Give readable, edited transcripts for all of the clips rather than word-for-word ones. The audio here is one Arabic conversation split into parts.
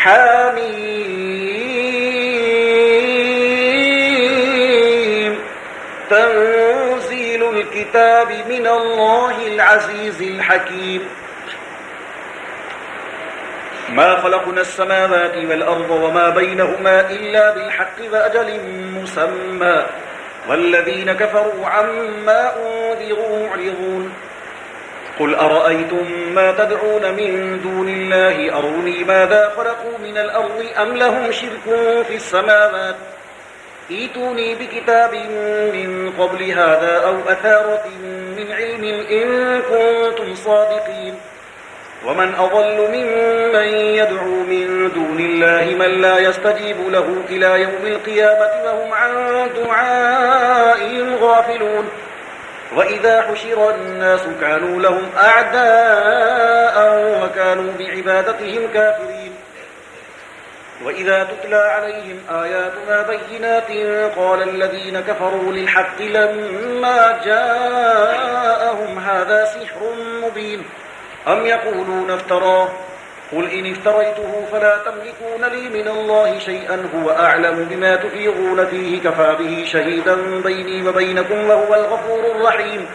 حميم تنزيل الكتاب من الله العزيز الحكيم ما خلقنا السماوات والأرض وما بينهما إلا بالحق وأجل مسمى والذين كفروا عما أنذروا معرضون قل أرأيتم ما تدعون من دون الله أروني ماذا خلقوا من الأرض أم لهم شرك في السماوات ائتوني بكتاب من قبل هذا أو أثارة من علم إن كنتم صادقين ومن أضل ممن يدعو من دون الله من لا يستجيب له إلى يوم القيامة وهم عن دعائهم غافلون وإذا حشر الناس كانوا لهم أعداء وكانوا بعبادتهم كافرين وإذا تتلى عليهم آياتنا بينات قال الذين كفروا للحق لما جاءهم هذا سحر مبين أم يقولون افتراه قل إن افتريته فلا تملكون لي من الله شيئا هو أعلم بما تفيضون فيه كفى به شهيدا بيني وبينكم وهو الغفور الرحيم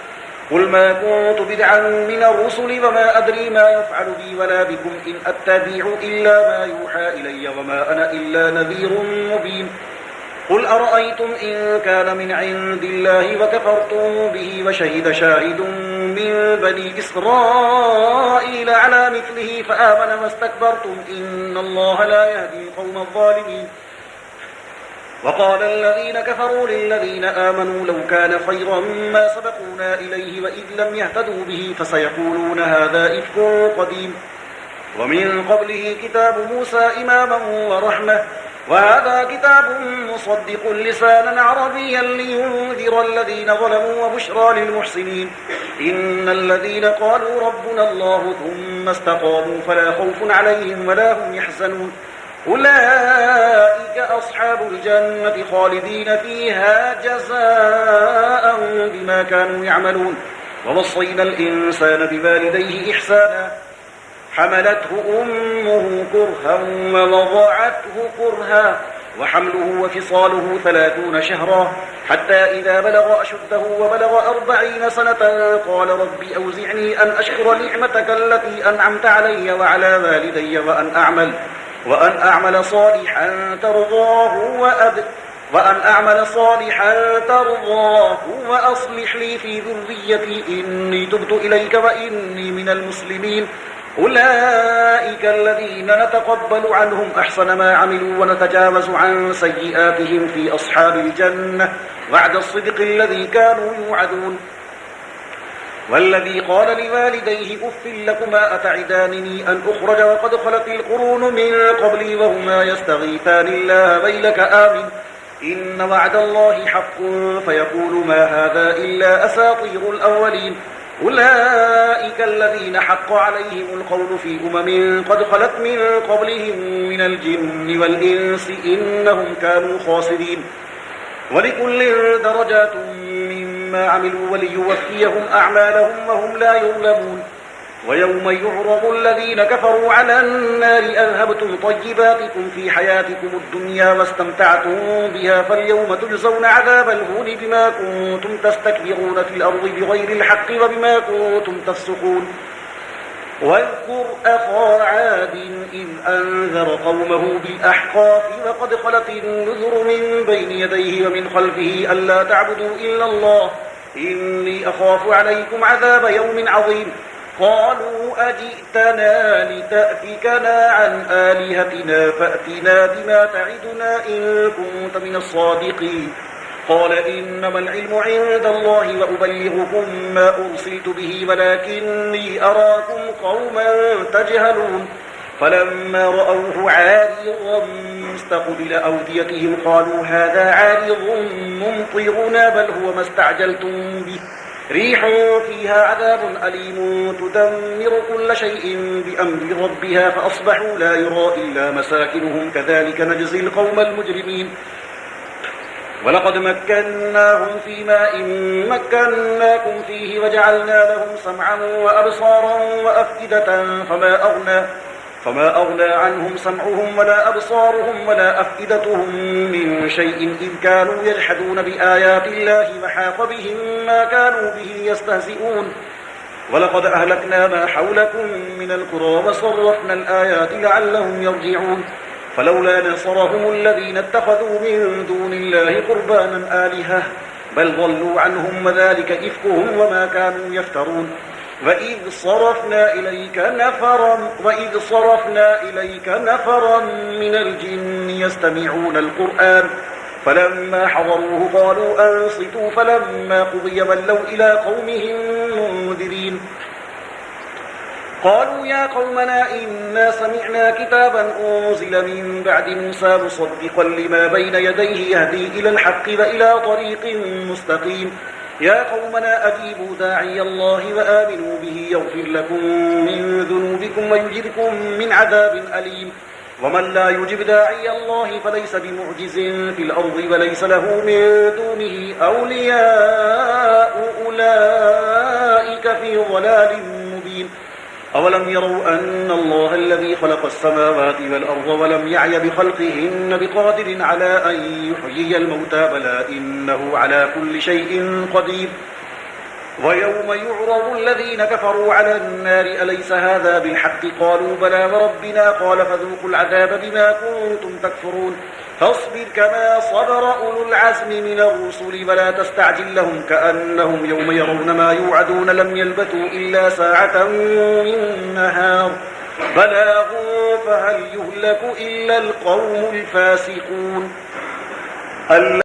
قل ما كنت بدعا من الرسل وما أدري ما يفعل بي ولا بكم إن أتبع إلا ما يوحى إلي وما أنا إلا نذير مبين قل أرأيتم إن كان من عند الله وكفرتم به وشهد شاهد من بني إسرائيل على مثله فآمن واستكبرتم إن الله لا يهدي القوم الظالمين وقال الذين كفروا للذين آمنوا لو كان خيرا ما سبقونا إليه وإذ لم يهتدوا به فسيقولون هذا إفك قديم ومن قبله كتاب موسى إماما ورحمة وهذا كتاب مصدق لسانا عربيا لينذر الذين ظلموا وبشرى للمحسنين إن الذين قالوا ربنا الله ثم استقاموا فلا خوف عليهم ولا هم يحزنون أولئك أصحاب الجنة خالدين فيها جزاء بما كانوا يعملون ووصينا الإنسان بوالديه إحسانا حملته أمه كرها ووضعته كرها وحمله وفصاله 30 شهرا حتى إذا بلغ أشده وبلغ 40 سنة قال رب أوزعني أن أشكر نعمتك التي أنعمت علي وعلى والدي وأن أعمل صالحا ترضاه وأصلح لي في ذريتي إني تبت إليك وإني من المسلمين أولئك الذين نتقبل عنهم أحسن ما عملوا ونتجاوز عن سيئاتهم في أصحاب الجنة وعد الصدق الذي كانوا يوعدون والذي قال لوالديه أف لكما أتعدانني أن أخرج وقد خلت القرون من قبلي وهما يستغيثان الله ويلك آمن إن وعد الله حق فيقول ما هذا إلا أساطير الأولين أولئك الذين حق عليهم القول في قد خلت من قبلهم من الجن والإنس إنهم كانوا خاسرين ولكل درجات مما عملوا وليوفيهم أعمالهم وهم لا يظلمون ويوم يعرض الذين كفروا على النار أذهبتم طيباتكم في حياتكم الدنيا واستمتعتم بها فاليوم تجزون عذاب الهون بما كنتم تستكبرون في الأرض بغير الحق وبما كنتم تفسقون واذكر أخا عاد إذ أنذر قومه بالأحقاف وقد خلت النذر من بين يديه ومن خلفه ألا تعبدوا إلا الله إني أخاف عليكم عذاب يوم عظيم قالوا أجئتنا لتأفكنا عن آلهتنا فأتنا بما تعدنا إن كنت من الصادقين قال إنما العلم عند الله وأبلغكم ما أرسلت به ولكني أراكم قوما تجهلون فلما رأوه عارضا مستقبل أوديتهم قالوا هذا عارض ممطرنا بل هو ما استعجلتم به ريح فيها عذاب أليم تدمر كل شيء بأمر ربها فأصبحوا لا يرى إلا مساكنهم كذلك نجزي القوم المجرمين ولقد مكناهم في ماء مكناكم فيه وجعلنا لهم سمعا وأبصارا وأفئدة فما أغنى عنهم سمعهم ولا أبصارهم ولا أفئدتهم من شيء إذ كانوا يجحدون بآيات الله وحاق بهم ما كانوا به يستهزئون ولقد أهلكنا ما حولكم من القرى وصرفنا الآيات لعلهم يرجعون فلولا نصرهم الذين اتخذوا من دون الله قربانا آلهة بل ضلوا عنهم وذلك إفكهم وما كانوا يفترون وإذ صرفنا إليك نفرا من الجن يستمعون القرآن فلما حضروه قالوا أنصتوا فلما قضي ولوا إلى قومهم منذرين قالوا يا قومنا إنا سمعنا كتابا أنزل من بعد موسى مصدقا لما بين يديه يهدي إلى الحق وإلى طريق مستقيم يا قومنا أجيبوا داعي الله وآمنوا به يغفر لكم من ذنوبكم ويجركم من عذاب أليم ومن لا يجب داعي الله فليس بمعجز في الأرض وليس له من دونه أولياء أولئك في ضلال مبين أولم يروا أن الله الذي خلق السماوات والأرض ولم يعي بخلقهن بقادر على أن يحيي الموتى بلى إنه على كل شيء قدير ويوم يعرض الذين كفروا على النار أليس هذا بالحق قالوا بلى وربنا قال فذوقوا العذاب بما كنتم تكفرون فاصبر كما صبر أولو العزم من الرسل ولا تستعجل لهم كأنهم يوم يرون ما يوعدون لم يلبثوا إلا ساعة من نهار بلاغ فهل يهلك إلا القوم الفاسقون